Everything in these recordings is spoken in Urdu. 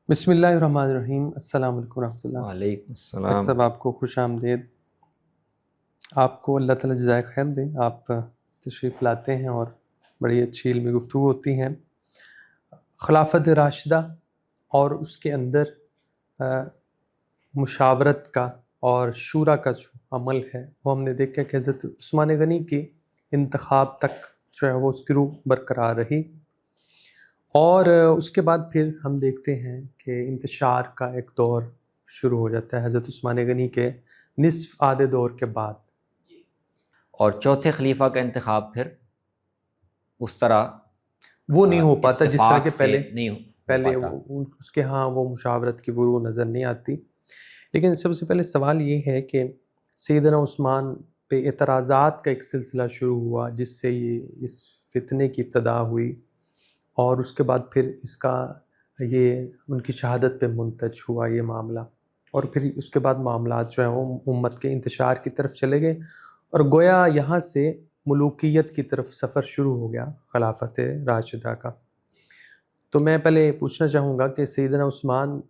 بسم اللہ الرحمن الرحیم۔ السلام علیکم ورحمۃ اللہ۔ وعلیکم ڈاکٹر السلام۔ صاحب آپ کو خوش آمدید۔ آپ کو اللہ تعالیٰ جزائے خیر دے، آپ تشریف لاتے ہیں اور بڑی اچھی علمی گفتگو ہوتی ہیں۔ خلافت راشدہ اور اس کے اندر مشاورت کا اور شورا کا جو عمل ہے وہ ہم نے دیکھا کہ حضرت عثمان غنی کی انتخاب تک جو ہے وہ اس کی روح برقرار رہی، اور اس کے بعد پھر ہم دیکھتے ہیں کہ انتشار کا ایک دور شروع ہو جاتا ہے حضرت عثمان غنی کے نصف آدھے دور کے بعد، اور چوتھے خلیفہ کا انتخاب پھر اس طرح وہ نہیں ہو پاتا جس طرح اتفاق کے سے نہیں ہو پہلے پاتا۔ اس کے ہاں وہ مشاورت کی گروہ نظر نہیں آتی۔ لیکن سب سے پہلے سوال یہ ہے کہ سیدنا عثمان پہ اعتراضات کا ایک سلسلہ شروع ہوا جس سے یہ اس فتنے کی ابتدا ہوئی، اور اس کے بعد پھر اس کا یہ ان کی شہادت پہ منتج ہوا یہ معاملہ، اور پھر اس کے بعد معاملات جو ہیں وہ امت کے انتشار کی طرف چلے گئے، اور گویا یہاں سے ملوکیت کی طرف سفر شروع ہو گیا خلافت راشدہ کا۔ تو میں پہلے پوچھنا چاہوں گا کہ سیدنا عثمان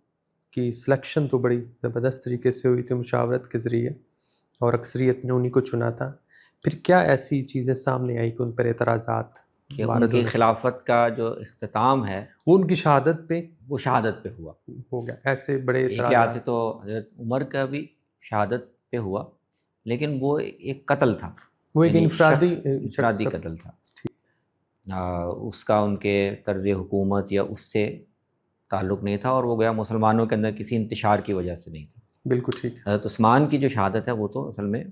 کی سلیکشن تو بڑی زبردست طریقے سے ہوئی تھی مشاورت کے ذریعے، اور اکثریت نے انہی کو چنا تھا، پھر کیا ایسی چیزیں سامنے آئی کہ ان پر اعتراضات کہ ان وارد کی ہونے خلافت کا جو اختتام ہے وہ ان کی شہادت پہ وہ شہادت پہ ہوا۔ ہو گیا، ایسے بڑے ایک لحاظ سے اعتراضات۔ تو حضرت عمر کا بھی شہادت پہ ہوا، لیکن وہ ایک قتل تھا، وہ ایک یعنی انفرادی شخص انفرادی کا قتل تھا۔ اس کا ان کے طرز حکومت یا اس سے تعلق نہیں تھا، اور وہ گیا مسلمانوں کے اندر کسی انتشار کی وجہ سے نہیں تھا۔ بالکل ٹھیک ہے۔ حضرت عثمان کی جو شہادت ہے وہ تو اصل میں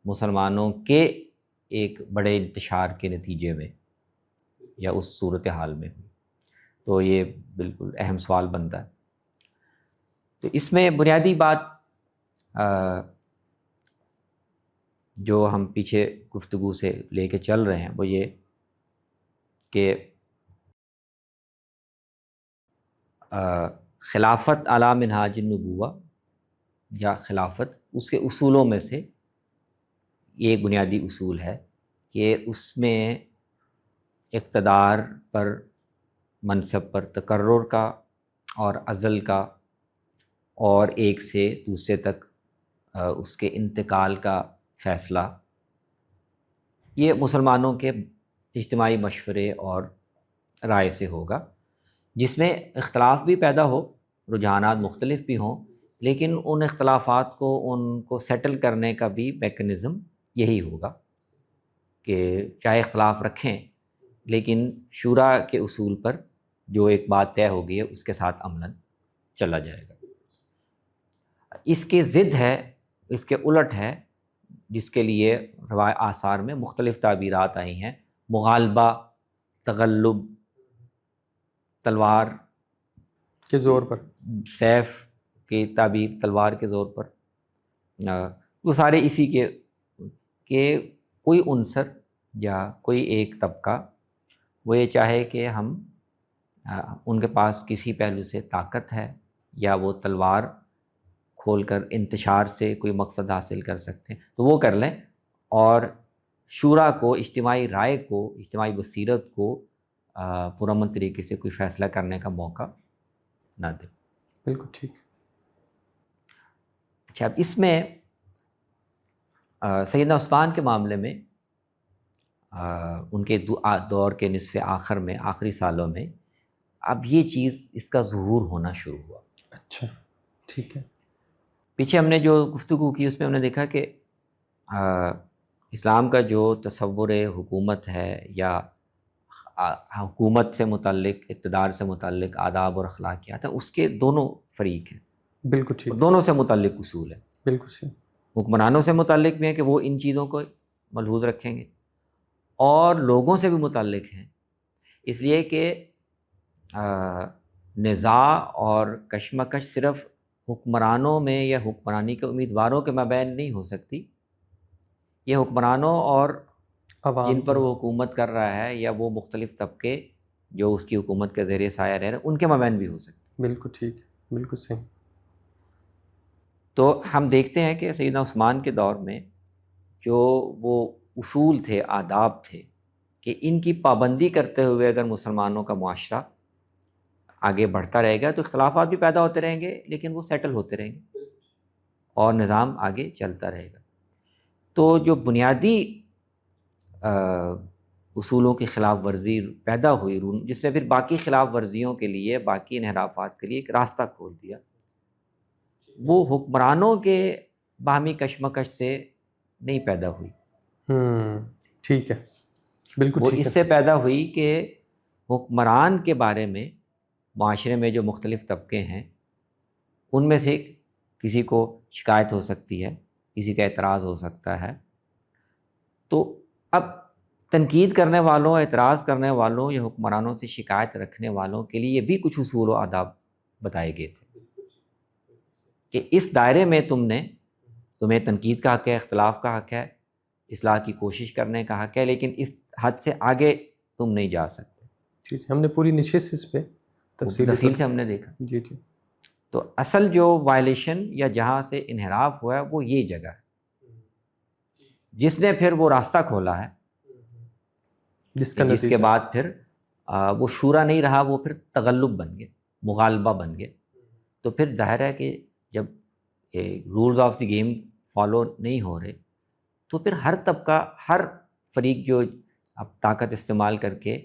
مسلمانوں کے ایک بڑے انتشار کے نتیجے میں یا اس صورتحال میں ہوئی، تو یہ بالکل اہم سوال بنتا ہے۔ تو اس میں بنیادی بات جو ہم پیچھے گفتگو سے لے کے چل رہے ہیں وہ یہ کہ خلافت علی منہاج النبوہ یا خلافت اس کے اصولوں میں سے یہ ایک بنیادی اصول ہے کہ اس میں اقتدار پر، منصب پر تقرر کا اور عزل کا، اور ایک سے دوسرے تک اس کے انتقال کا فیصلہ یہ مسلمانوں کے اجتماعی مشورے اور رائے سے ہوگا، جس میں اختلاف بھی پیدا ہو، رجحانات مختلف بھی ہوں، لیکن ان اختلافات کو ان کو سیٹل کرنے کا بھی میکنزم یہی ہوگا کہ چاہے اختلاف رکھیں لیکن شورا کے اصول پر جو ایک بات طے ہوگی ہے اس کے ساتھ عملاً چلا جائے گا۔ اس کے ضد ہے، اس کے الٹ ہے، جس کے لیے روایت آثار میں مختلف تعبیرات آئی ہیں، مغالبہ، تغلب، تلوار کے زور پر، سیف کی تعبیر تلوار کے زور پر، وہ سارے اسی کے کہ کوئی عنصر یا کوئی ایک طبقہ وہ یہ چاہے کہ ہم ان کے پاس کسی پہلو سے طاقت ہے یا وہ تلوار کھول کر انتشار سے کوئی مقصد حاصل کر سکتے ہیں تو وہ کر لیں، اور شورا کو، اجتماعی رائے کو، اجتماعی بصیرت کو پرامن طریقے سے کوئی فیصلہ کرنے کا موقع نہ دیں۔ بالکل ٹھیک۔ اچھا، اب اس میں سیدنا عثمان کے معاملے میں ان کے دور کے نصف آخر میں، آخری سالوں میں اب یہ چیز، اس کا ظہور ہونا شروع ہوا۔ اچھا ٹھیک ہے۔ پیچھے ہم نے جو گفتگو کی اس میں ہم نے دیکھا کہ اسلام کا جو تصور حکومت ہے یا حکومت سے متعلق، اقتدار سے متعلق آداب اور اخلاقیات ہیں، اس کے دونوں فریق ہیں، بالکل ٹھیک، اور دونوں سے متعلق اصول ہیں۔ بالکل صحیح۔ حکمرانوں سے متعلق بھی ہیں کہ وہ ان چیزوں کو ملحوظ رکھیں گے، اور لوگوں سے بھی متعلق ہیں، اس لیے کہ نزاع اور کشمکش صرف حکمرانوں میں یا حکمرانی کے امیدواروں کے مابین نہیں ہو سکتی، یہ حکمرانوں اور عوام جن پر وہ حکومت کر رہا ہے یا وہ مختلف طبقے جو اس کی حکومت کے زیر سایہ رہ رہے ہیں ان کے مابین بھی ہو سکتی۔ بالکل ٹھیک، بالکل صحیح۔ تو ہم دیکھتے ہیں کہ سیدنا عثمان کے دور میں جو وہ اصول تھے، آداب تھے، کہ ان کی پابندی کرتے ہوئے اگر مسلمانوں کا معاشرہ آگے بڑھتا رہے گا تو اختلافات بھی پیدا ہوتے رہیں گے لیکن وہ سیٹل ہوتے رہیں گے اور نظام آگے چلتا رہے گا۔ تو جو بنیادی اصولوں کی خلاف ورزی پیدا ہوئی جس نے پھر باقی خلاف ورزیوں کے لیے، باقی انحرافات کے لیے ایک راستہ کھول دیا، وہ حکمرانوں کے باہمی کشمکش سے نہیں پیدا ہوئی، ٹھیک ہے، بالکل وہ ٹھیک ہے۔ اس سے پیدا ہوئی کہ حکمران کے بارے میں معاشرے میں جو مختلف طبقے ہیں ان میں سے کسی کو شکایت ہو سکتی ہے، کسی کا اعتراض ہو سکتا ہے، تو اب تنقید کرنے والوں، اعتراض کرنے والوں یا حکمرانوں سے شکایت رکھنے والوں کے لیے بھی کچھ اصول و آداب بتائے گئے تھے کہ اس دائرے میں تمہیں تنقید کا حق ہے، اختلاف کا حق ہے، اصلاح کی کوشش کرنے کا حق ہے، لیکن اس حد سے آگے تم نہیں جا سکتے۔ ٹھیک ہے، ہم نے پوری نشست اس پہ تفصیل سے ہم نے دیکھا۔ جی جی۔ تو اصل جو وائلیشن یا جہاں سے انحراف ہوا ہے وہ یہ جگہ ہے، جس نے پھر وہ راستہ کھولا ہے جس کا جس کے بعد پھر وہ شورا نہیں رہا، وہ پھر تغلب بن گئے، مغالبہ بن گئے۔ تو پھر ظاہر ہے کہ جب rules of the game follow نہیں ہو رہے تو پھر ہر طبقہ، ہر فریق جو اب طاقت استعمال کر کے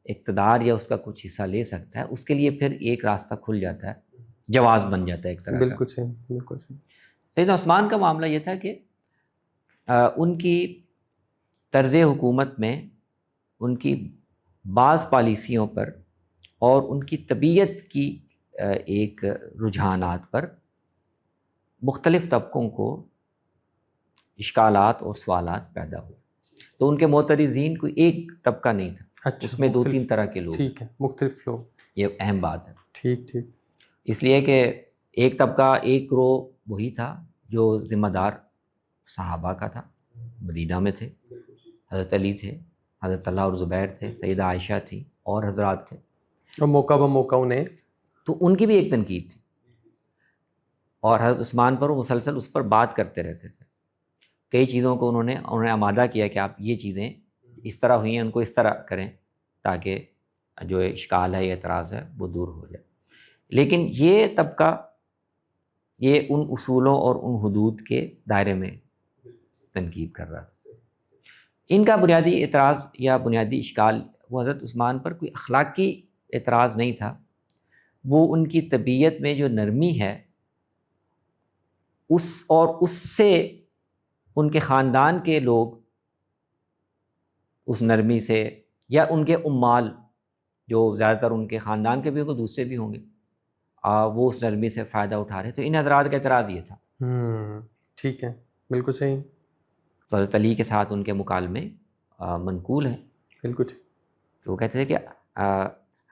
اقتدار یا اس کا کچھ حصہ لے سکتا ہے، اس کے لیے پھر ایک راستہ کھل جاتا ہے، جواز بن جاتا ہے ایک طرح کا۔ بالکل صحیح، بالکل صحیح۔ سیدنا عثمان کا معاملہ یہ تھا کہ ان کی طرز حکومت میں ان کی بعض پالیسیوں پر اور ان کی طبیعت کی ایک رجحانات پر مختلف طبقوں کو اشکالات اور سوالات پیدا ہوئے۔ تو ان کے معترضین کوئی ایک طبقہ نہیں تھا، اس میں دو تین طرح کے لوگ، ٹھیک ہے، مختلف لوگ، یہ اہم بات ہے۔ ٹھیک ٹھیک۔ اس لیے کہ ایک طبقہ، ایک گروہ وہی تھا جو ذمہ دار صحابہ کا تھا، مدینہ میں تھے، حضرت علی تھے، حضرت طلحہ اور زبیر تھے، سیدہ عائشہ تھی اور حضرات تھے، اور موقع بموقع انہیں، تو ان کی بھی ایک تنقید تھی، اور حضرت عثمان پر وہ مسلسل اس پر بات کرتے رہتے تھے۔ کئی چیزوں کو انہوں نے آمادہ کیا کہ آپ یہ چیزیں اس طرح ہوئی ہیں، ان کو اس طرح کریں تاکہ جو اشکال ہے یا اعتراض ہے وہ دور ہو جائے۔ لیکن یہ طبقہ یہ ان اصولوں اور ان حدود کے دائرے میں تنقید کر رہا تھا۔ ان کا بنیادی اعتراض یا بنیادی اشکال وہ حضرت عثمان پر کوئی اخلاقی اعتراض نہیں تھا، وہ ان کی طبیعت میں جو نرمی ہے اس سے ان کے خاندان کے لوگ اس نرمی سے، یا ان کے عمال جو زیادہ تر ان کے خاندان کے بھی ہوں گے، دوسرے بھی ہوں گے، وہ اس نرمی سے فائدہ اٹھا رہے۔ تو ان حضرات کا اعتراض یہ تھا۔ ٹھیک ہے، بالکل صحیح۔ تو حضرت علی کے ساتھ ان کے مکالمے منقول ہیں، بالکل ٹھیک۔ وہ کہتے تھے کہ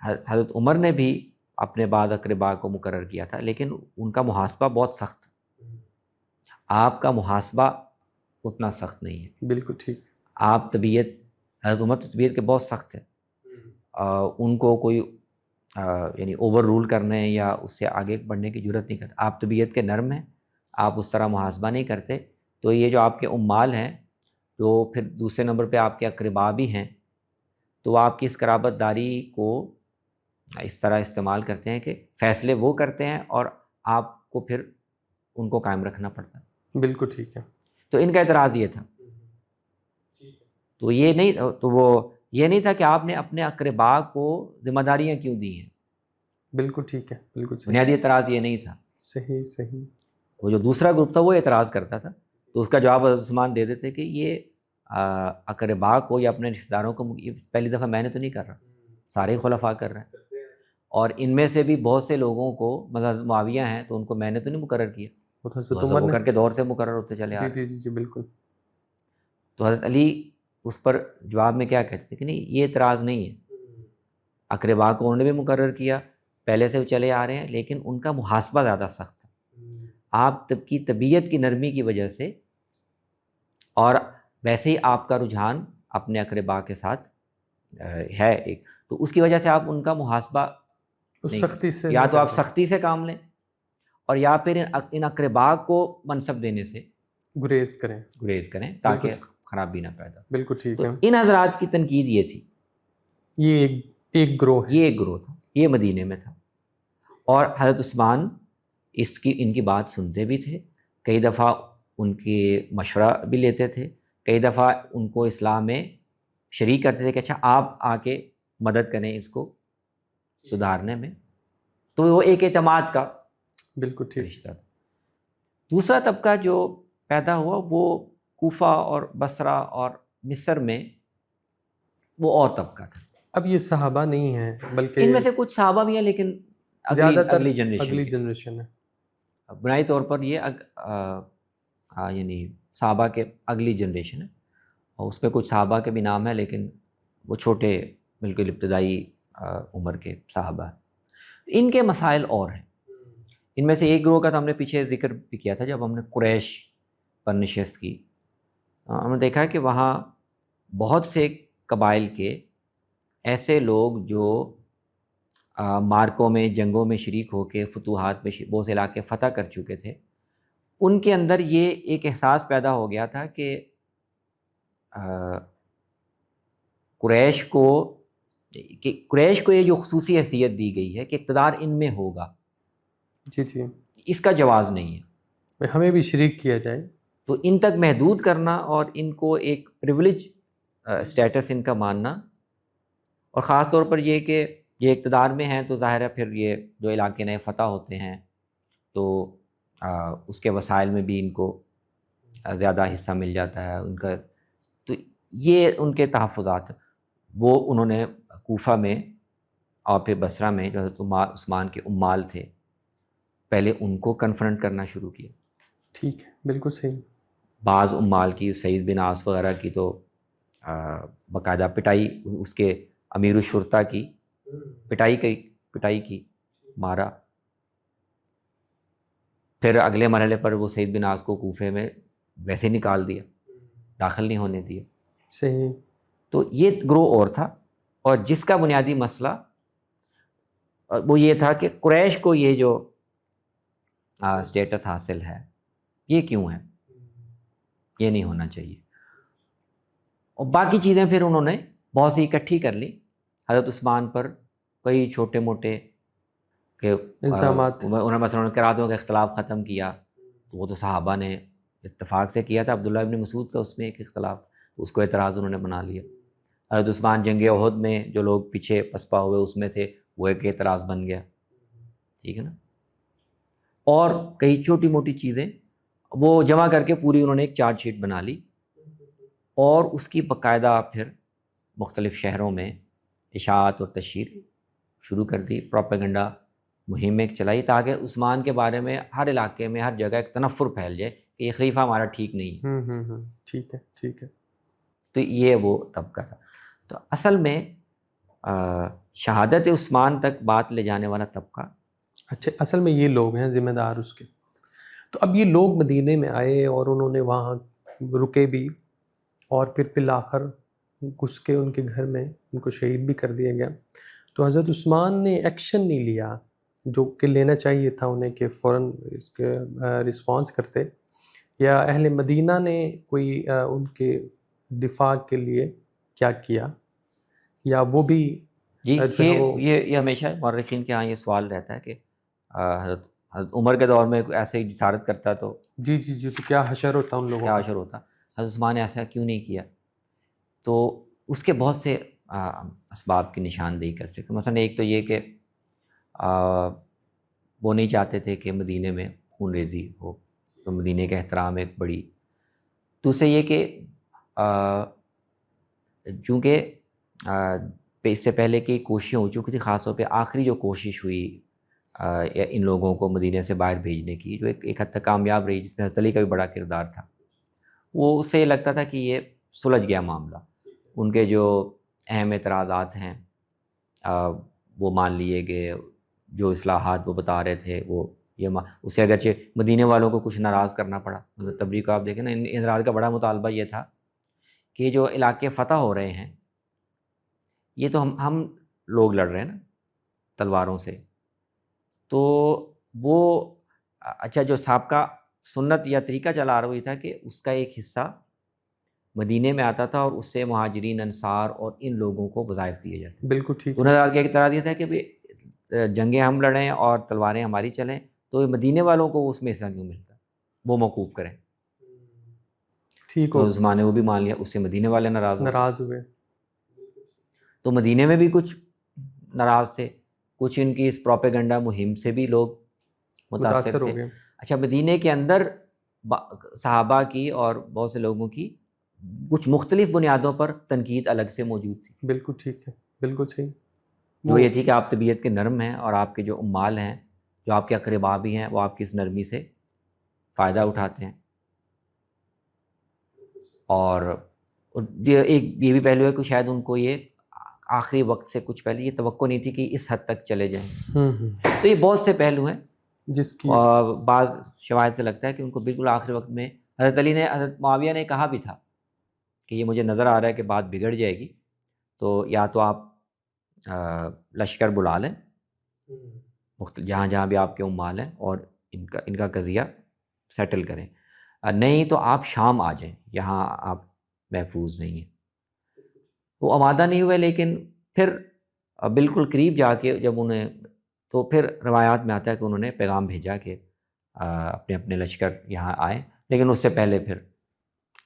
حضرت عمر نے بھی اپنے بعض اقربا کو مقرر کیا تھا، لیکن ان کا محاسبہ بہت سخت، آپ کا محاسبہ اتنا سخت نہیں ہے۔ بالکل ٹھیک۔ آپ حضرت عمر طبیعت کے بہت سخت ہے، ان کو کوئی یعنی اوور رول کرنے یا اس سے آگے بڑھنے کی جرت نہیں کرتا۔ آپ طبیعت کے نرم ہیں، آپ اس طرح محاسبہ نہیں کرتے۔ تو یہ جو آپ کے عمال ہیں، جو پھر دوسرے نمبر پہ آپ کے اقربا بھی ہیں، تو آپ کی اس قرابت داری کو اس طرح استعمال کرتے ہیں کہ فیصلے وہ کرتے ہیں اور آپ کو پھر ان کو قائم رکھنا پڑتا ہے۔ بالکل ٹھیک ہے۔ تو ان کا اعتراض یہ تھا۔ تو یہ نہیں تھا کہ آپ نے اپنے اقربا کو ذمہ داریاں کیوں دی ہیں، بالکل ٹھیک ہے، بالکل صحیح۔ بنیادی اعتراض یہ نہیں تھا۔ صحیح صحیح۔ وہ جو دوسرا گروپ تھا وہ اعتراض کرتا تھا، تو اس کا جواب حضرت عثمان دے دیتے کہ یہ اقربا کو یا اپنے رشتہ داروں کو پہلی دفعہ میں نے تو نہیں کر رہا، سارے خلفاء کر رہے ہیں، اور ان میں سے بھی بہت سے لوگوں کو، مثلا حضرت معاویہ ہیں تو ان کو میں نے تو نہیں مقرر کیا، حضرت عمر بکر کے دور سے مقرر ہوتے چلے آ رہے ہیں۔ جی جی جی بالکل۔ تو حضرت علی اس پر جواب میں کیا کہتے تھے کہ نہیں، یہ اعتراض نہیں ہے، اقربا کو انہوں نے بھی مقرر کیا، پہلے سے وہ چلے آ رہے ہیں، لیکن ان کا محاسبہ زیادہ سخت ہے۔ آپ کی طبیعت کی نرمی کی وجہ سے، اور ویسے ہی آپ کا رجحان اپنے اقربا کے ساتھ ہے ایک، تو اس کی وجہ سے آپ ان کا محاسبہ سختی سے، یا تو آپ سختی سے کام لیں، اور یا پھر ان اقربا کو منصب دینے سے گریز کریں تاکہ خرابی نہ پیدا۔ بالکل ٹھیک تو ہے۔ ان حضرات کی تنقید یہ تھی، یہ ایک گروہ ہے، یہ ایک گروہ تھا، یہ مدینے میں تھا۔ اور حضرت عثمان ان کی بات سنتے بھی تھے، کئی دفعہ ان کی مشورہ بھی لیتے تھے، کئی دفعہ ان کو اصلاح میں شریک کرتے تھے کہ اچھا آپ آ کے مدد کریں اس کو سدھارنے میں. تو وہ ایک اعتماد کا بالکل ٹھیک. رشتہ تھا. دوسرا طبقہ جو پیدا ہوا وہ کوفہ اور بصرہ اور مصر میں وہ اور طبقہ تھا. اب یہ صحابہ نہیں ہیں ان بلکہ میں سے کچھ صحابہ بھی ہیں لیکن زیادہ تر اگلی جنریشن اگلی کے. جنریشن ہے. بنیادی طور پر یہ یعنی صحابہ کے اگلی جنریشن ہے، اور اس پہ کچھ صحابہ کے بھی نام ہیں لیکن وہ چھوٹے بالکل ابتدائی عمر کے صحابہ ہیں. ان کے مسائل اور ہیں. ان میں سے ایک گروہ کا تو ہم نے پیچھے ذکر بھی کیا تھا جب ہم نے قریش پر نشست کی. ہم نے دیکھا کہ وہاں بہت سے قبائل کے ایسے لوگ جو مارکوں میں جنگوں میں شریک ہو کے فتوحات میں بہت سے علاقے فتح کر چکے تھے. ان کے اندر یہ ایک احساس پیدا ہو گیا تھا کہ قریش کو یہ جو خصوصی حیثیت دی گئی ہے کہ اقتدار ان میں ہوگا، جی جی، اس کا جواز نہیں ہے، ہمیں بھی شریک کیا جائے. تو ان تک محدود کرنا اور ان کو ایک پریویلیج اسٹیٹس ان کا ماننا، اور خاص طور پر یہ کہ یہ اقتدار میں ہیں تو ظاہر ہے پھر یہ جو علاقے نئے فتح ہوتے ہیں تو اس کے وسائل میں بھی ان کو زیادہ حصہ مل جاتا ہے ان کا. تو یہ ان کے تحفظات وہ انہوں نے کوفہ میں اور پھر بصرہ میں جو حضرت عثمان کے عمال تھے پہلے ان کو کنفرنٹ کرنا شروع کیا. ٹھیک ہے، بالکل صحیح. بعض عمال کی سعید بن عاص وغیرہ کی تو باقاعدہ پٹائی، اس کے امیر الشرطہ کی پٹائی کی، مارا. پھر اگلے مرحلے پر وہ سعید بن عاص کو کوفے میں ویسے نکال دیا، داخل نہیں ہونے دیا. صحیح. تو یہ گروہ اور تھا، اور جس کا بنیادی مسئلہ وہ یہ تھا کہ قریش کو یہ جو اسٹیٹس حاصل ہے یہ کیوں ہے، یہ نہیں ہونا چاہیے. اور باقی چیزیں پھر انہوں نے بہت سی اکٹھی کر لی. حضرت عثمان پر کئی چھوٹے موٹے کہ الزامات، انہوں نے مثلاً قراتوں کا اختلاف ختم کیا، تو وہ تو صحابہ نے اتفاق سے کیا تھا. عبداللہ ابن مسعود کا اس میں ایک اختلاف، اس کو اعتراض انہوں نے بنا لیا. حضرت عثمان جنگ احد میں جو لوگ پیچھے پسپا ہوئے اس میں تھے، وہ ایک اعتراض بن گیا. ٹھیک ہے نا. اور کئی چھوٹی موٹی چیزیں وہ جمع کر کے پوری انہوں نے ایک چارج شیٹ بنا لی، اور اس کی باقاعدہ پھر مختلف شہروں میں اشاعت اور تشہیر شروع کر دی. پروپیگنڈا مہم ایک چلائی تاکہ عثمان کے بارے میں ہر علاقے میں ہر جگہ ایک تنفر پھیل جائے کہ یہ خلیفہ ہمارا ٹھیک نہیں ہے. ٹھیک ہے ٹھیک ہے. تو یہ وہ طبقہ تھا. تو اصل میں شہادت عثمان تک بات لے جانے والا طبقہ، اچھا، اصل میں یہ لوگ ہیں ذمہ دار اس کے. تو اب یہ لوگ مدینے میں آئے اور انہوں نے وہاں رکے بھی، اور پھر بالآخر گھس کے ان کے گھر میں ان کو شہید بھی کر دیا گیا. تو حضرت عثمان نے ایکشن نہیں لیا جو کہ لینا چاہیے تھا انہیں کہ فوراً اس کے رسپانس کرتے، یا اہل مدینہ نے کوئی ان کے دفاع کے لیے کیا کیا، یا وہ بھی جی جو ہے وہ یہ ہمیشہ مورخین کے ہاں یہ سوال رہتا ہے کہ حضرت عمر کے دور میں ایسے ہی جسارت کرتا تو جی تو کیا حشر ہوتا ان لوگوں کیا کا. حشر ہوتا، حضرت عثمان نے ایسا کیوں نہیں کیا. تو اس کے بہت سے اسباب کی نشاندہی کر سکتے. مثلا ایک تو یہ کہ وہ نہیں چاہتے تھے کہ مدینے میں خون ریزی ہو، تو مدینے کا احترام ایک بڑی. دوسرے یہ کہ چونکہ اس سے پہلے کی کوششیں ہو چکی تھی، خاص طور پہ آخری جو کوشش ہوئی ان لوگوں کو مدینے سے باہر بھیجنے کی، جو ایک حد تک کامیاب رہی، جس میں حضرت علی کا بھی بڑا کردار تھا. وہ اس سے لگتا تھا کہ یہ سلجھ گیا معاملہ، ان کے جو اہم اعتراضات ہیں وہ مان لیے گئے، جو اصلاحات وہ بتا رہے تھے وہ اسے اگرچہ مدینے والوں کو کچھ ناراض کرنا پڑا. مطلب تبریک کو آپ دیکھیں نا، ان حضرات کا بڑا مطالبہ یہ تھا کہ جو علاقے فتح ہو رہے ہیں یہ تو ہم لوگ لڑ رہے ہیں نا تلواروں سے، تو وہ اچھا جو سابقہ سنت یا طریقہ چلا رہا تھا کہ اس کا ایک حصہ مدینے میں آتا تھا اور اس سے مہاجرین انصار اور ان لوگوں کو وظائف دیے جاتے. بالکل ٹھیک انہوں نے کیا اعتراض یہ تھا کہ جنگیں ہم لڑیں اور تلواریں ہماری چلیں تو مدینے والوں کو اس میں حصہ کیوں ملتا؟ وہ موقوف کریں. ٹھیک تو ہو عثمان نے وہ بھی مان لیا، اس سے مدینے والے ناراض ہو گئے. ناراض ہوئے. تو مدینے میں بھی کچھ ناراض تھے، کچھ ان کی اس پروپیگنڈا مہم سے بھی لوگ متاثر تھے. ہو گئے. اچھا، مدینے کے اندر صحابہ کی اور بہت سے لوگوں کی کچھ مختلف بنیادوں پر تنقید الگ سے موجود تھی. بالکل ٹھیک ہے، بالکل صحیح. جو یہ تھی کہ آپ طبیعت کے نرم ہیں اور آپ کے جو عمال ہیں، جو آپ کے اقربا بھی ہیں، وہ آپ کی اس نرمی سے فائدہ اٹھاتے ہیں. اور ایک یہ بھی پہلو ہے کہ شاید ان کو یہ آخری وقت سے کچھ پہلے یہ توقع نہیں تھی کہ اس حد تک چلے جائیں. تو یہ بہت سے پہلو ہیں جس کی بعض شواہد سے لگتا ہے کہ ان کو بالکل آخری وقت میں حضرت علی نے، حضرت معاویہ نے کہا بھی تھا کہ یہ مجھے نظر آ رہا ہے کہ بات بگڑ جائے گی، تو یا تو آپ لشکر بلا لیں جہاں جہاں بھی آپ کے عمال ہیں اور ان کا قضیہ سیٹل کریں، نہیں تو آپ شام آ جائیں، یہاں آپ محفوظ نہیں ہیں. وہ آمادہ نہیں ہوئے، لیکن پھر بالکل قریب جا کے جب انہیں، تو پھر روایات میں آتا ہے کہ انہوں نے پیغام بھیجا کہ اپنے اپنے لشکر یہاں آئیں، لیکن اس سے پہلے پھر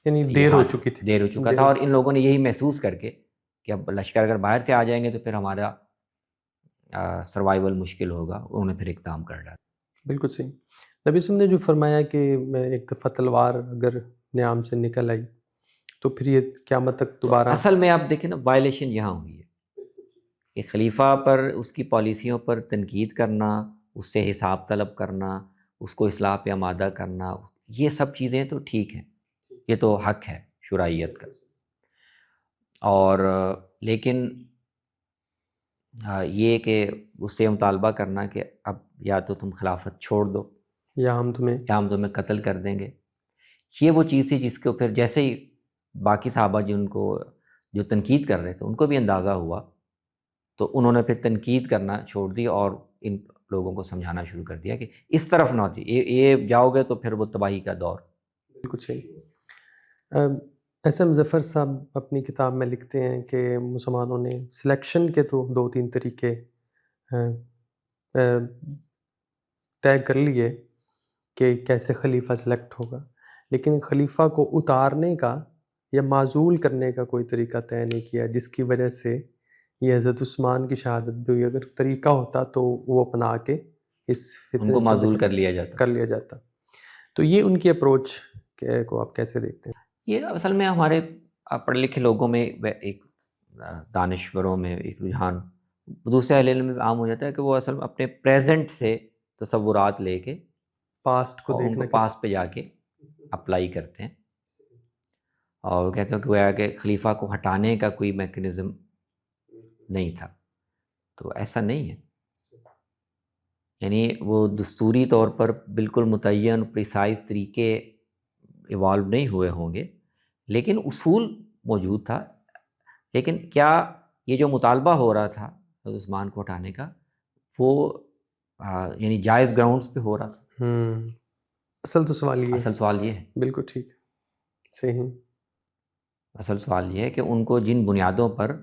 یعنی دیر ہو چکی تھی. دیر ہو چکا تھا. اور ان لوگوں نے یہی محسوس کر کے کہ اب لشکر اگر باہر سے آ جائیں گے تو پھر ہمارا سروائیول مشکل ہوگا، انہوں نے پھر اقدام کر ڈالا. بالکل صحیح. نبی صلی اللہ علیہ وسلم نے جو فرمایا کہ میں ایک دفعہ تلوار اگر نیام سے نکل آئی تو پھر یہ قیامت تک دوبارہ. اصل میں آپ دیکھیں نا، وائلیشن یہاں ہوئی ہے کہ خلیفہ پر، اس کی پالیسیوں پر تنقید کرنا، اس سے حساب طلب کرنا، اس کو اصلاح پہ آمادہ کرنا، یہ سب چیزیں تو ٹھیک ہیں، یہ تو حق ہے شرعیت کا. اور لیکن یہ کہ اس سے مطالبہ کرنا کہ اب یا تو تم خلافت چھوڑ دو یا ہم تمہیں قتل کر دیں گے، یہ وہ چیز تھی جس کو پھر جیسے ہی باقی صحابہ جن کو جو تنقید کر رہے تھے ان کو بھی اندازہ ہوا تو انہوں نے پھر تنقید کرنا چھوڑ دی اور ان لوگوں کو سمجھانا شروع کر دیا کہ اس طرف نہ ہوتی، یہ جاؤ گے تو پھر وہ تباہی کا دور. بالکل صحیح. ایسے مظفر صاحب اپنی کتاب میں لکھتے ہیں کہ مسلمانوں نے سلیکشن کے تو 2-3 طریقے طے کر لیے کہ کیسے خلیفہ سلیکٹ ہوگا، لیکن خلیفہ کو اتارنے کا یا معزول کرنے کا کوئی طریقہ طے نہیں کیا، جس کی وجہ سے یہ حضرت عثمان کی شہادت بھی ہوئی. اگر طریقہ ہوتا تو وہ اپنا کے اس ان کو معزول کر لیا جاتا. تو یہ ان کی اپروچ کو آپ کیسے دیکھتے ہیں؟ یہ اصل میں ہمارے پڑھے لکھے لوگوں میں ایک دانشوروں میں ایک رجحان دوسرے اہل علم میں عام ہو جاتا ہے کہ وہ اصل میں اپنے پریزنٹ سے تصورات لے کے پاسٹ کو ان کو پاسٹ پہ جا کے اپلائی کرتے ہیں، اور وہ کہتے ہیں کہ گویا کہ خلیفہ کو ہٹانے کا کوئی میکنزم نہیں تھا. تو ایسا نہیں ہے، یعنی وہ دستوری طور پر بالکل متعین پریسائز طریقے ایوالو نہیں ہوئے ہوں گے، لیکن اصول موجود تھا. لیکن کیا یہ جو مطالبہ ہو رہا تھا عثمان کو ہٹانے کا وہ یعنی جائز گراؤنڈز پہ ہو رہا تھا؟ اصل تو سوال یہ ہے. بالکل ٹھیک، صحیح. اصل سوال یہ ہے کہ ان کو جن بنیادوں پر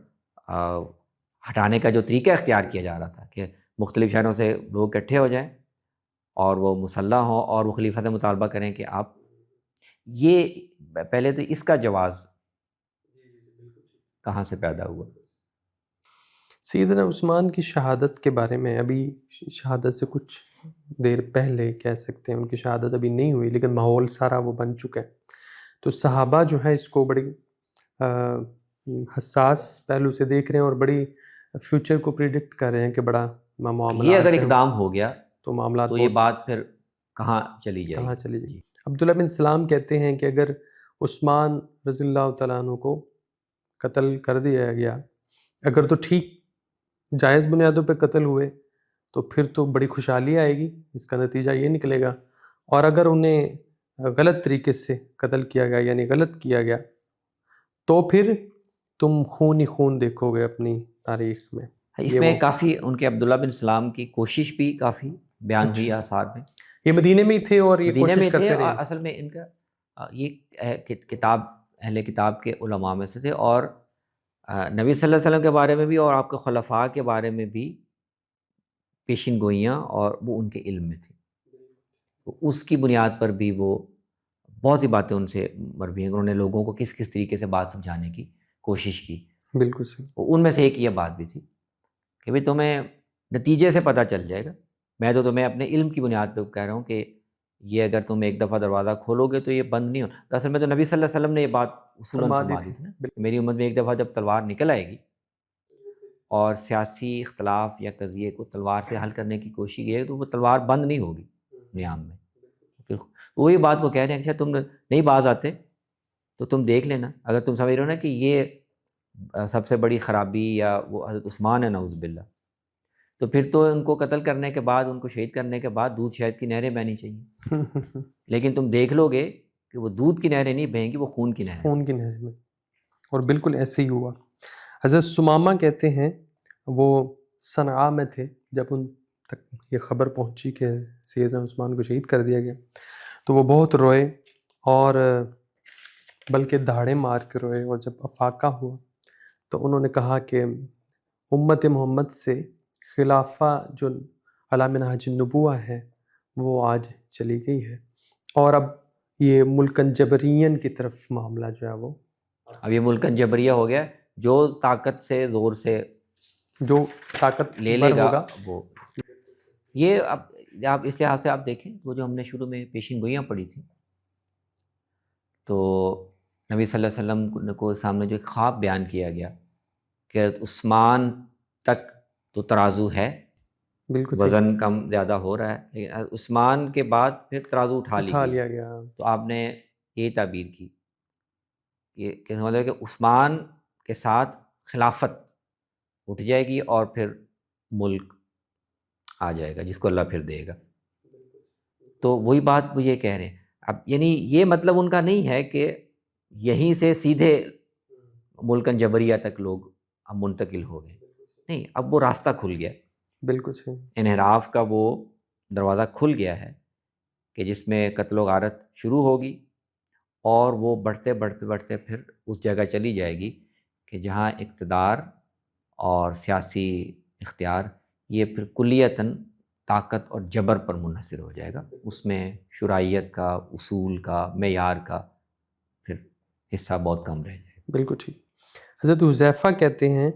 ہٹانے کا جو طریقہ اختیار کیا جا رہا تھا کہ مختلف شہروں سے لوگ اکٹھے ہو جائیں اور وہ مسلح ہوں اور وہ خلیفہ سے مطالبہ کریں کہ آپ، یہ پہلے تو اس کا جواز کہاں سے پیدا ہوا؟ سیدنا عثمان کی شہادت کے بارے میں، ابھی شہادت سے کچھ دیر پہلے کہہ سکتے ہیں، ان کی شہادت ابھی نہیں ہوئی لیکن ماحول سارا وہ بن چکا ہے. تو صحابہ جو ہے اس کو بڑی حساس پہلو سے دیکھ رہے ہیں اور بڑی فیوچر کو پریڈکٹ کر رہے ہیں کہ بڑا معاملہ یہ اگر اقدام ہو گیا تو معاملات تو یہ بات پھر کہاں چلی جائے گی؟ عبداللہ بن سلام کہتے ہیں کہ اگر عثمان رضی اللہ تعالیٰ عنہ کو قتل کر دیا گیا، اگر تو ٹھیک جائز بنیادوں پہ قتل ہوئے تو پھر تو بڑی خوشحالی آئے گی، اس کا نتیجہ یہ نکلے گا. اور اگر انہیں غلط طریقے سے قتل کیا گیا یعنی غلط کیا گیا تو پھر تم خون ہی خون دیکھو گے اپنی تاریخ میں. اس میں کافی ان کے عبداللہ بن سلام کی کوشش بھی کافی بیان ہوئی آثار میں. یہ مدینے میں ہی تھے اور یہ مدینے کوشش میں کرتے تھے، رہے. اور اصل میں ان کا یہ کتاب اہل کتاب کے علماء میں سے تھے، اور نبی صلی اللہ علیہ وسلم کے بارے میں بھی اور آپ کے خلفاء کے بارے میں بھی پیشین گوئیاں اور وہ ان کے علم میں تھی. تو اس کی بنیاد پر بھی وہ بہت سی باتیں ان سے مروی ہیں. انہوں نے لوگوں کو کس کس طریقے سے بات سمجھانے کی کوشش کی. بالکل صحیح. ان میں سے ایک یہ بات بھی تھی کہ بھئی تمہیں نتیجے سے پتہ چل جائے گا. میں تو تمہیں اپنے علم کی بنیاد پہ کہہ رہا ہوں کہ یہ اگر تم ایک دفعہ دروازہ کھولو گے تو یہ بند نہیں ہونا. اصل میں تو نبی صلی اللہ علیہ وسلم نے یہ بات اصولاً فرما فرما دی دی تھی. تھی نا. میری امت میں ایک دفعہ جب تلوار نکل آئے گی اور سیاسی اختلاف یا قضیے کو تلوار سے حل کرنے کی کوشش کی ہے تو وہ تلوار بند نہیں ہوگی نیام میں. پھر وہی بات وہ کہہ رہے ہیں کہ تم نہیں باز آتے تو تم دیکھ لینا. اگر تم سمجھ رہے ہو نا کہ یہ سب سے بڑی خرابی یا وہ حضرت عثمان ہے نعوذ باللہ، تو پھر تو ان کو قتل کرنے کے بعد، ان کو شہید کرنے کے بعد دودھ شہد کی نہریں بہنی چاہیے. لیکن تم دیکھ لو گے کہ وہ دودھ کی نہریں نہیں بہیں گی، وہ خون کی نہریں. خون کی نہر میں. اور بالکل ایسے ہی ہوا. حضرت ثمامہ کہتے ہیں وہ صنعاء میں تھے جب ان تک یہ خبر پہنچی کہ سیدنا عثمان کو شہید کر دیا گیا، تو وہ بہت روئے اور بلکہ دھاڑے مار کے روئے. اور جب افاقہ ہوا تو انہوں نے کہا کہ امت محمد سے خلافہ جو علی منہاج النبوہ ہے وہ آج چلی گئی ہے، اور اب یہ ملکن جبرین کی طرف معاملہ جو ہے وہ اب یہ ملکن جبریہ ہو گیا. جو طاقت سے زور سے جو طاقت لے لے بر گا ہوگا. وہ یہ. اب آپ اس لحاظ سے آپ دیکھیں وہ جو ہم نے شروع میں پیشین گوئیاں پڑھی تھیں تو نبی صلی اللہ علیہ وسلم کو سامنے جو ایک خواب بیان کیا گیا کہ عثمان تک تو ترازو ہے، بالکل صحیح. وزن کم زیادہ ہو رہا ہے، لیکن عثمان کے بعد پھر ترازو اٹھا لی گئی. لیا گیا. تو آپ نے یہی تعبیر کی کہ مطلب کہ عثمان کے ساتھ خلافت اٹھ جائے گی اور پھر ملک آ جائے گا جس کو اللہ پھر دے گا. تو وہی بات وہ یہ کہہ رہے ہیں. اب یعنی یہ مطلب ان کا نہیں ہے کہ یہیں سے سیدھے ملکن جبریہ تک لوگ اب منتقل ہو گئے. نہیں، اب وہ راستہ کھل گیا. بالکل صحیح. انحراف کا وہ دروازہ کھل گیا ہے کہ جس میں قتل و غارت شروع ہوگی اور وہ بڑھتے بڑھتے بڑھتے پھر اس جگہ چلی جائے گی کہ جہاں اقتدار اور سیاسی اختیار یہ پھر کلیتاً طاقت اور جبر پر منحصر ہو جائے گا. اس میں شرعیت کا، اصول کا، معیار کا پھر حصہ بہت کم رہ جائے گا. بالکل ٹھیک. حضرت حذیفہ کہتے ہیں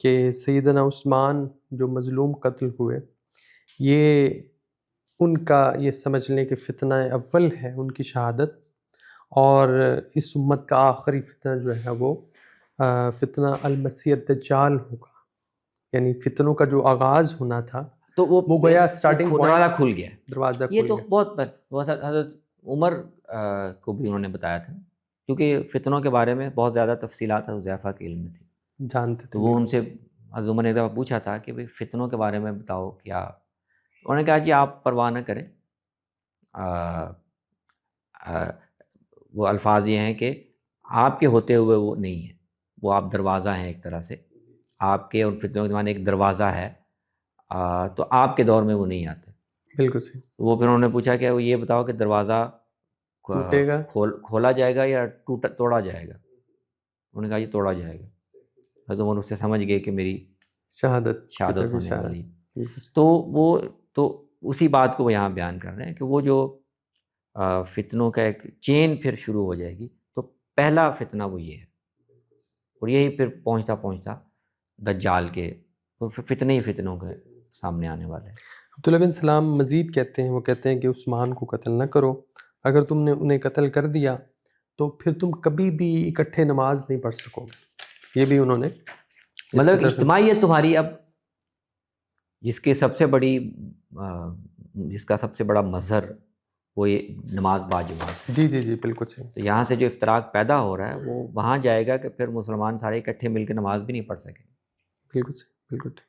کہ سیدنا عثمان جو مظلوم قتل ہوئے، یہ ان کا یہ سمجھ لیں کہ فتنہ اول ہے ان کی شہادت، اور اس امت کا آخری فتنہ جو ہے وہ فتنہ المسیح الدجال ہوگا. یعنی فتنوں کا جو آغاز ہونا تھا تو وہ گویا سٹارٹنگ دروازہ کھل گیا. دروازہ یہ کھل تو گیا. بہت حضرت عمر کو بھی انہوں نے بتایا تھا، کیونکہ فتنوں کے بارے میں بہت زیادہ تفصیلات حذیفہ کے علم میں تھی. جانتے تھے. تو وہ ان سے حضرت عمر نے ایک دفعہ پوچھا تھا کہ بھئی فتنوں کے بارے میں بتاؤ کیا. انہوں نے کہا جی آپ پرواہ نہ کریں، وہ الفاظ یہ ہیں کہ آپ کے ہوتے ہوئے وہ نہیں ہیں، وہ آپ دروازہ ہیں ایک طرح سے. آپ کے اور فتنوں کے زمانے ایک دروازہ ہے، تو آپ کے دور میں وہ نہیں آتے. بالکل صحیح. وہ پھر انہوں نے پوچھا کہ وہ یہ بتاؤ کہ دروازہ ٹوٹے گا، کھولا جائے گا یا توڑا جائے گا. انہوں نے کہا یہ توڑا جائے گا. حضرت عمر اس سے سمجھ گئے کہ میری شہادت ہونے والی. تو وہ تو اسی بات کو وہ یہاں بیان کر رہے ہیں کہ وہ جو فتنوں کا ایک چین پھر شروع ہو جائے گی. تو پہلا فتنہ وہ یہ ہے، اور یہی پھر پہنچتا پہنچتا دجال کے فتنے ہی فتنوں کے سامنے آنے والے ہیں. عبداللہ بن سلام مزید کہتے ہیں، وہ کہتے ہیں کہ عثمان کو قتل نہ کرو. اگر تم نے انہیں قتل کر دیا تو پھر تم کبھی بھی اکٹھے نماز نہیں پڑھ سکو گے. یہ بھی انہوں نے مطلب اجتماعیت تمہاری اب جس کے سب سے بڑی جس کا سب سے بڑا مظہر وہ یہ نماز باجماعت. جی جی جی بالکل صحیح. تو یہاں سے جو افتراق پیدا ہو رہا ہے وہ وہاں جائے گا کہ پھر مسلمان سارے اکٹھے مل کے نماز بھی نہیں پڑھ سکیں. بالکل صحیح. بالکل ٹھیک.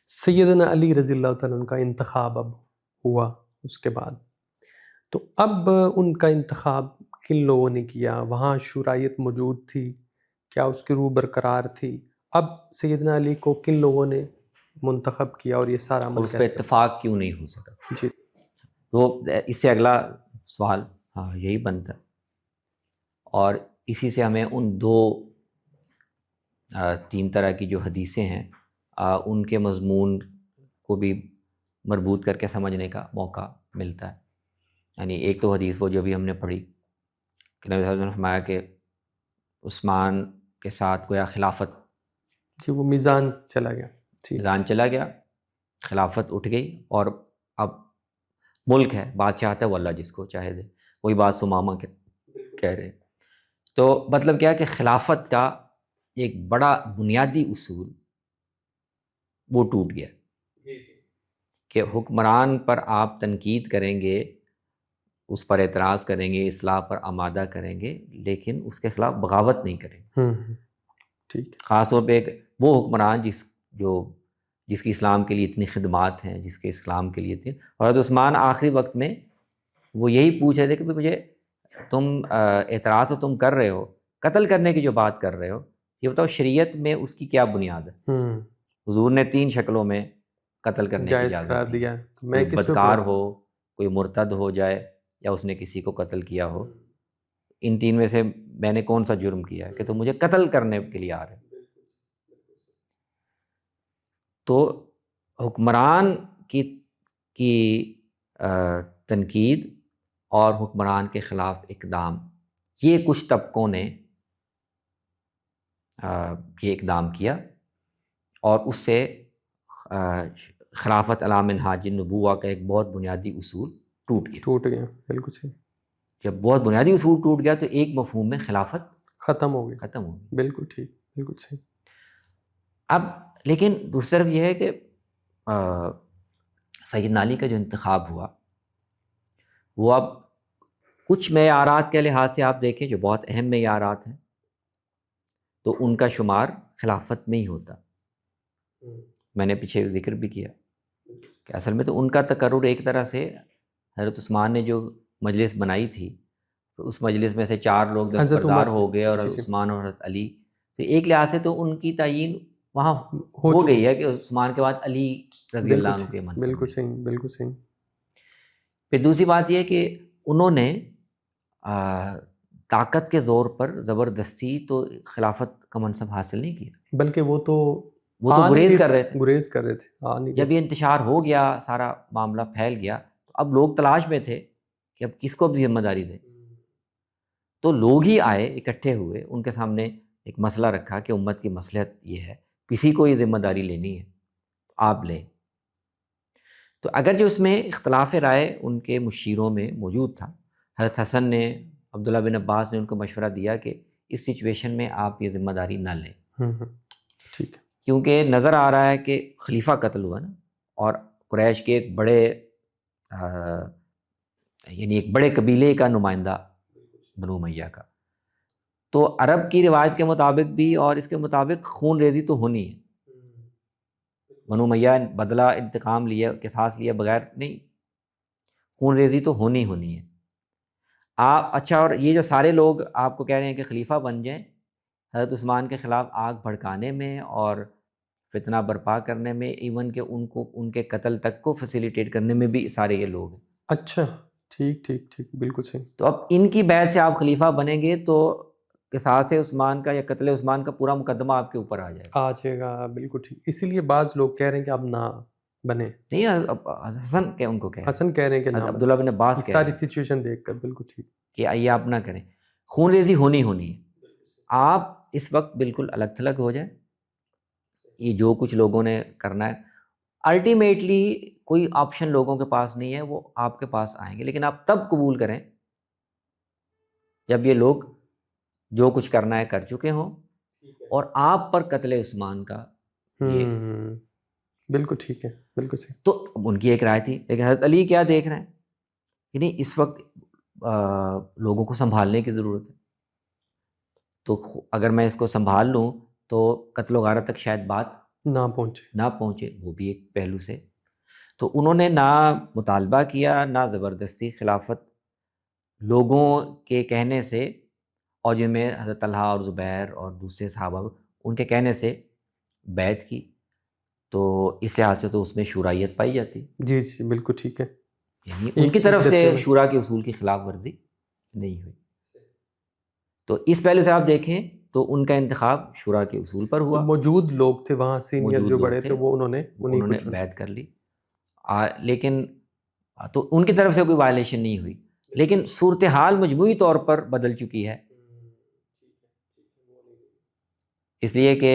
سیدنا علی رضی اللہ تعالیٰ عنہ کا انتخاب اب ہوا اس کے بعد، تو اب ان کا انتخاب کن لوگوں نے کیا؟ وہاں شورائیت موجود تھی؟ کیا اس کی روح برقرار تھی؟ اب سیدنا علی کو کن لوگوں نے منتخب کیا اور یہ سارا عمل اور اس پہ اتفاق کیوں نہیں ہو سکا؟ جی تو اس سے اگلا سوال ہاں یہی بنتا ہے، اور اسی سے ہمیں ان دو تین طرح کی جو حدیثیں ہیں ان کے مضمون کو بھی مربوط کر کے سمجھنے کا موقع ملتا ہے. یعنی ایک تو حدیث وہ جو بھی ہم نے پڑھی کہ نبی صلی اللہ علیہ وسلم نے فرمایا کہ عثمان کے ساتھ گویا خلافت، جی وہ میزان چلا گیا، جی میزان چلا گیا، خلافت اٹھ گئی، اور اب ملک ہے، بادشاہ ہے وہ اللہ جس کو چاہے دے. وہی بات سمامہ کے کہہ رہے. تو مطلب کیا کہ خلافت کا ایک بڑا بنیادی اصول وہ ٹوٹ گیا کہ حکمران پر آپ تنقید کریں گے، اس پر اعتراض کریں گے، اصلاح پر آمادہ کریں گے، لیکن اس کے خلاف بغاوت نہیں کریں گے. ٹھیک. خاص طور پہ ایک وہ حکمران جس کی اسلام کے لیے اتنی خدمات ہیں، جس کے اسلام کے لیے تھے. اور حضرت عثمان آخری وقت میں وہ یہی پوچھ رہے تھے کہ مجھے تم اعتراض تو تم کر رہے ہو، قتل کرنے کی جو بات کر رہے ہو، یہ بتاؤ شریعت میں اس کی کیا بنیاد ہے؟ حضور نے 3 شکلوں میں قتل کرنے کی جائز اجازت قرار دی. دیا. کوئی بدکار ہو، کوئی مرتد ہو جائے، یا اس نے کسی کو قتل کیا ہو. ان 3 میں سے میں نے کون سا جرم کیا ہے کہ تم مجھے قتل کرنے کے لیے آ رہے؟ تو حکمران کی تنقید اور حکمران کے خلاف اقدام، یہ کچھ طبقوں نے یہ اقدام کیا، اور اس سے خلافت علی منہاج النبوہ کا ایک بہت بنیادی اصول ٹوٹ گیا. بالکل صحیح. جب بہت بنیادی اصول ٹوٹ گیا تو ایک مفہوم میں خلافت ختم ہو گئی. بالکل ٹھیک، بالکل صحیح. اب لیکن دوسری طرف یہ ہے کہ سیدنا علی کا جو انتخاب ہوا وہ اب کچھ معیارات کے لحاظ سے آپ دیکھیں جو بہت اہم معیارات ہیں تو ان کا شمار خلافت میں ہی ہوتا. میں نے پیچھے ذکر بھی کیا کہ اصل میں تو ان کا تقرر ایک طرح سے حضرت عثمان نے جو مجلس بنائی تھی تو اس مجلس میں سے 4 لوگ دستبردار ہو گئے، اور حضرت عثمان اور حضرت علی، تو ایک لحاظ سے تو ان کی تعیین وہاں ہو گئی ہے کہ عثمان کے بعد علی رضی اللہ عنہ کے منصب. بالکل صحیح، بالکل صحیح. پھر دوسری بات یہ کہ انہوں نے طاقت کے زور پر زبردستی تو خلافت کا منصب حاصل نہیں کیا، بلکہ وہ تو گریز کر رہے تھے. جب یہ انتشار ہو گیا، سارا معاملہ پھیل گیا، تو اب لوگ تلاش میں تھے کہ اب کس کو اب ذمہ داری دیں. تو لوگ ہی آئے، اکٹھے ہوئے، ان کے سامنے ایک مسئلہ رکھا کہ امت کی مصلحت یہ ہے، کسی کو یہ ذمہ داری لینی ہے، آپ لیں. تو اگرچہ اس میں اختلاف رائے ان کے مشیروں میں موجود تھا، حضرت حسن نے، عبداللہ بن عباس نے ان کو مشورہ دیا کہ اس سچویشن میں آپ یہ ذمہ داری نہ لیں. ٹھیک. کیونکہ نظر آ رہا ہے کہ خلیفہ قتل ہوا نا، اور قریش کے ایک بڑے یعنی ایک بڑے قبیلے کا نمائندہ بنو امیہ کا، تو عرب کی روایت کے مطابق بھی اور اس کے مطابق خون ریزی تو ہونی ہے. بنو امیہ بدلہ انتقام لیا، قصاص لیا بغیر نہیں، خون ریزی تو ہونی ہے. آپ اچھا، اور یہ جو سارے لوگ آپ کو کہہ رہے ہیں کہ خلیفہ بن جائیں، حضرت عثمان کے خلاف آگ بھڑکانے میں اور فتنہ برپا کرنے میں، ایون کہ ان کے قتل تک کو فیسیلیٹیٹ کرنے میں بھی سارے یہ لوگ ہیں. اچھا، ٹھیک، بالکل صحیح. تو اب ان کی بیعت سے آپ خلیفہ بنیں گے تو قصاص عثمان کا یا قتل عثمان کا پورا مقدمہ آپ کے اوپر آ جائے گا. بالکل ٹھیک. اسی لیے بعض لوگ کہہ رہے ہیں کہ اب نہ بنے. نہیں، حسن کہ ان کو حسن کہہ رہے ہیں کہ عبداللہ بن عباس ساری سچویشن دیکھ کر. بالکل ٹھیک کہ یہ آپ نہ کریں، خون ریزی ہونی ہے. آپ اس وقت بالکل الگ تھلگ ہو جائیں، یہ جو کچھ لوگوں نے کرنا ہے الٹیمیٹلی کوئی آپشن لوگوں کے پاس نہیں ہے، وہ آپ کے پاس آئیں گے، لیکن آپ تب قبول کریں جب یہ لوگ جو کچھ کرنا ہے کر چکے ہوں، اور آپ پر قتل عثمان کا بالکل ٹھیک ہے، بالکل صحیح. تو ان کی ایک رائے تھی، لیکن حضرت علی کیا دیکھ رہے ہیں کہ نہیں، اس وقت لوگوں کو سنبھالنے کی ضرورت ہے، تو اگر میں اس کو سنبھال لوں تو قتل و غارت تک شاید بات نہ پہنچے، وہ بھی ایک پہلو سے. تو انہوں نے نہ مطالبہ کیا، نہ زبردستی خلافت لوگوں کے کہنے سے، اور جن میں حضرت طلحہ اور زبیر اور دوسرے صحابہ ان کے کہنے سے بیعت کی. تو اس لحاظ سے تو اس میں شورائیت پائی جاتی. جی بالکل ٹھیک ہے. یعنی ان کی طرف سے شورا کے اصول کی خلاف ورزی نہیں ہوئی. تو اس پہلے سے آپ دیکھیں تو ان کا انتخاب شورا کے اصول پر ہوا. موجود لوگ تھے وہاں، سینئر جو بڑے تھے وہ انہوں نے بیعت کر لی. لیکن تو ان کی طرف سے کوئی وائلیشن نہیں ہوئی، لیکن صورتحال مجموعی طور پر بدل چکی ہے، اس لیے کہ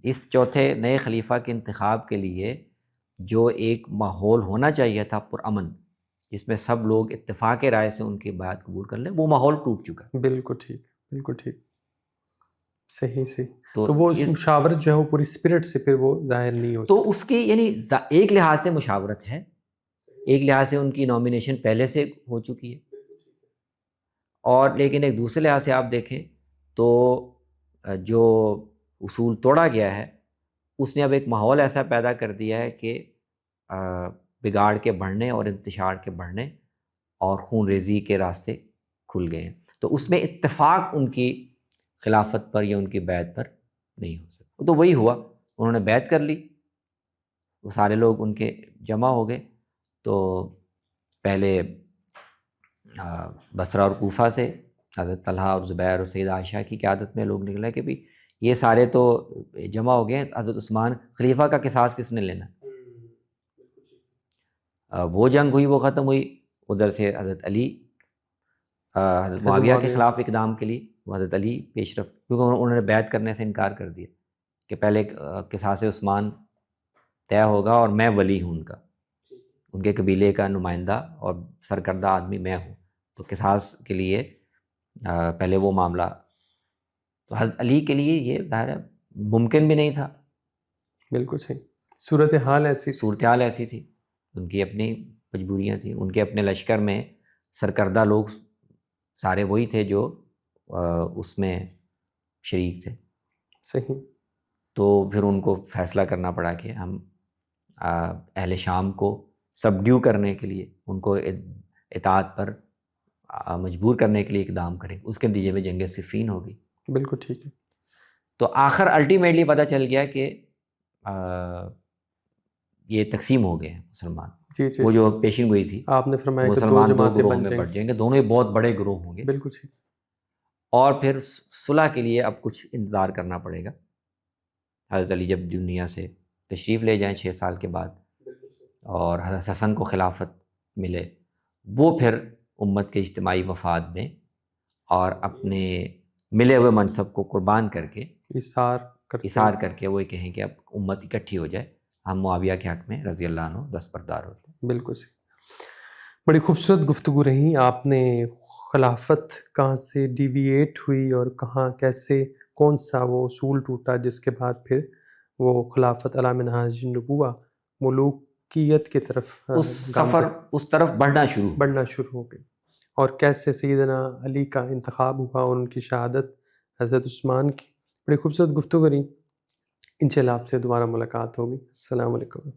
اس چوتھے نئے خلیفہ کے انتخاب کے لیے جو ایک ماحول ہونا چاہیے تھا پرامن، جس میں سب لوگ اتفاق رائے سے ان کی بات قبول کر لیں، وہ ماحول ٹوٹ چکا ہے۔ بالکل ٹھیک، بالکل ٹھیک، صحیح صحیح۔ تو وہ اس مشاورت جو ہے وہ پوری اسپرٹ سے پھر وہ ظاہر نہیں ہو تو اس کی یعنی ایک لحاظ سے مشاورت ہے، ایک لحاظ سے ان کی نامینیشن پہلے سے ہو چکی ہے، اور لیکن ایک دوسرے لحاظ سے آپ دیکھیں تو جو اصول توڑا گیا ہے اس نے اب ایک ماحول ایسا پیدا کر دیا ہے کہ بگاڑ کے بڑھنے اور انتشار کے بڑھنے اور خون ریزی کے راستے کھل گئے ہیں، تو اس میں اتفاق ان کی خلافت پر یا ان کی بیعت پر نہیں ہو سکتا۔ تو وہی ہوا، انہوں نے بیعت کر لی، وہ سارے لوگ ان کے جمع ہو گئے، تو پہلے بصرہ اور کوفہ سے حضرت طلحہ اور زبیر اور سیدہ عائشہ کی قیادت میں لوگ نکلے کہ بھی یہ سارے تو جمع ہو گئے، حضرت عثمان خلیفہ کا قصاص کس نے لینا؟ وہ جنگ ہوئی، وہ ختم ہوئی، ادھر سے حضرت علی حضرت معاویہ کے خلاف اقدام کے لیے وہ حضرت علی پیش رفت، کیونکہ انہوں نے بیعت کرنے سے انکار کر دیا کہ پہلے قصاص عثمان طے ہوگا اور میں ولی ہوں ان کے قبیلے کا نمائندہ اور سرکردہ آدمی میں ہوں، تو قصاص کے لیے پہلے وہ معاملہ، تو حضرت علی کے لیے یہ ظاہر ممکن بھی نہیں تھا۔ بالکل صحیح، صورتحال ایسی تھی، ان کی اپنی مجبوریاں تھیں، ان کے اپنے لشکر میں سرکردہ لوگ سارے وہی تھے جو اس میں شریک تھے، صحیح، تو پھر ان کو فیصلہ کرنا پڑا کہ ہم اہل شام کو سبڈیو کرنے کے لیے، ان کو اطاعت پر مجبور کرنے کے لیے اقدام کریں، اس کے نتیجے میں جنگ صفین ہو گئی۔ بالکل ٹھیک ہے۔ تو آخر الٹیمیٹلی پتہ چل گیا کہ یہ تقسیم ہو گئے ہیں مسلمان، وہ جو پیشن گوئی تھی آپ نے فرمایا کہ مسلمان دو گروہوں میں بٹ جائیں گے، دونوں ہی بہت بڑے گروہ ہوں گے، بالکل ٹھیک، اور پھر صلح کے لیے اب کچھ انتظار کرنا پڑے گا۔ حضرت علی جب دنیا سے تشریف لے جائیں 6 سال کے بعد اور حضرت حسن کو خلافت ملے، وہ پھر امت کے اجتماعی مفاد میں اور اپنے ملے ہوئے منصب کو قربان کر کے اثار کر کے وہ کہیں کہ اب امت اکٹھی ہو جائے، ہم معاویہ کے حق میں رضی اللہ عنہ دستبردار ہوتے ہیں۔ بالکل صحیح، بڑی خوبصورت گفتگو رہی، آپ نے خلافت کہاں سے ڈیویٹ ہوئی اور کہاں کیسے کون سا وہ اصول ٹوٹا جس کے بعد پھر وہ خلافت علی منہاج النبوہ ملوکیت کی طرف اس طرف بڑھنا شروع ہو گئی، اور کیسے سیدنا علی کا انتخاب ہوا اور ان کی شہادت حضرت عثمان کی۔ بڑی خوبصورت گفتگو رہی، انشاءاللہ آپ سے دوبارہ ملاقات ہوگی۔ السلام علیکم۔